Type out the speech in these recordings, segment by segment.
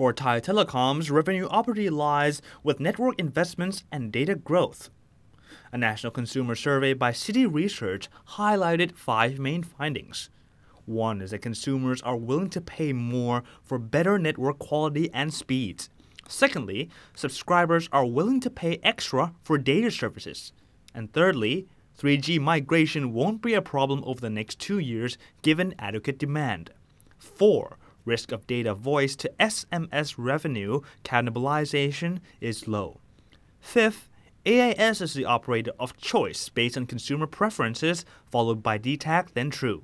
For Thai Telecom's revenue opportunity lies with network investments and data growth. A national consumer survey by Citi Research highlighted 5 main findings. One is that consumers are willing to pay more for better network quality and speeds. Secondly, subscribers are willing to pay extra for data services. And thirdly, 3G migration won't be a problem over the next 2 years given adequate demand. 4. Risk of data voice to SMS revenue cannibalization is low. 5th, AIS is the operator of choice based on consumer preferences, followed by DTAC, then True.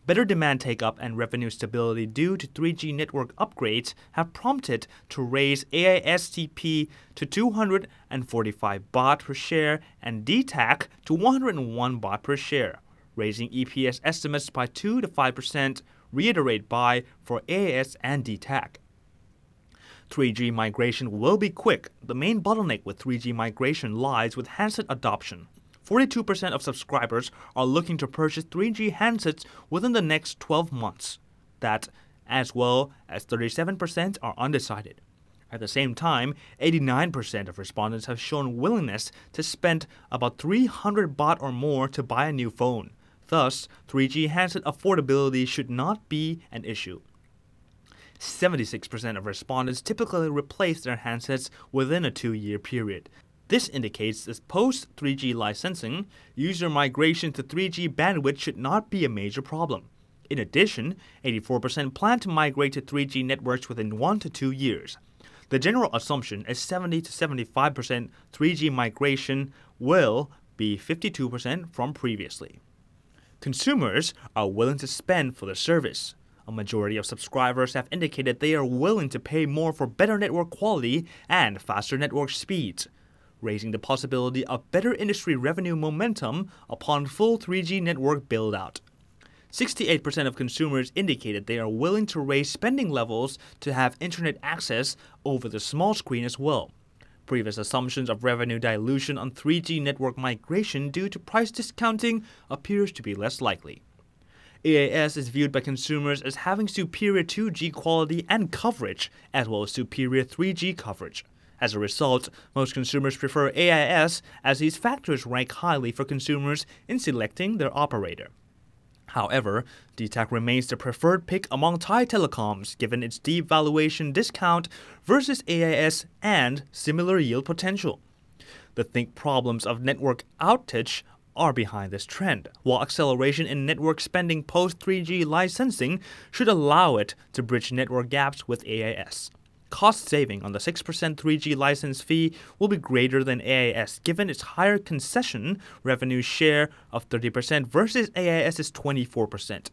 Better demand take-up and revenue stability due to 3G network upgrades have prompted to raise AISTP to 245 baht per share and DTAC to 101 baht per share, raising EPS estimates by 2 to 5%, reiterate buy for AIS and DTAC. 3G migration will be quick. The main bottleneck with 3G migration lies with handset adoption. 42% of subscribers are looking to purchase 3G handsets within the next 12 months. That, as well as 37% are undecided. At the same time, 89% of respondents have shown willingness to spend about 300 baht or more to buy a new phone. Thus, 3G handset affordability should not be an issue. 76% of respondents typically replace their handsets within a 2-year period. This indicates that post-3G licensing, user migration to 3G bandwidth should not be a major problem. In addition, 84% plan to migrate to 3G networks within 1 to 2 years. The general assumption is 70 to 75% 3G migration will be 52% from previously. Consumers are willing to spend for the service. A majority of subscribers have indicated they are willing to pay more for better network quality and faster network speeds, raising the possibility of better industry revenue momentum upon full 3G network build-out. 68% of consumers indicated they are willing to raise spending levels to have internet access over the small screen as well. Previous assumptions of revenue dilution on 3G network migration due to price discounting appears to be less likely. AIS is viewed by consumers as having superior 2G quality and coverage, as well as superior 3G coverage. As a result, most consumers prefer AIS as these factors rank highly for consumers in selecting their operator. However, DTAC remains the preferred pick among Thai telecoms given its deep valuation discount versus AIS and similar yield potential. The think problems of network outage are behind this trend, while acceleration in network spending post-3G licensing should allow it to bridge network gaps with AIS. Cost saving on the 6% 3G license fee will be greater than AIS given its higher concession revenue share of 30% versus AIS's 24%.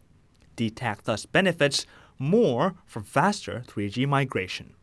DTAC thus benefits more from faster 3G migration.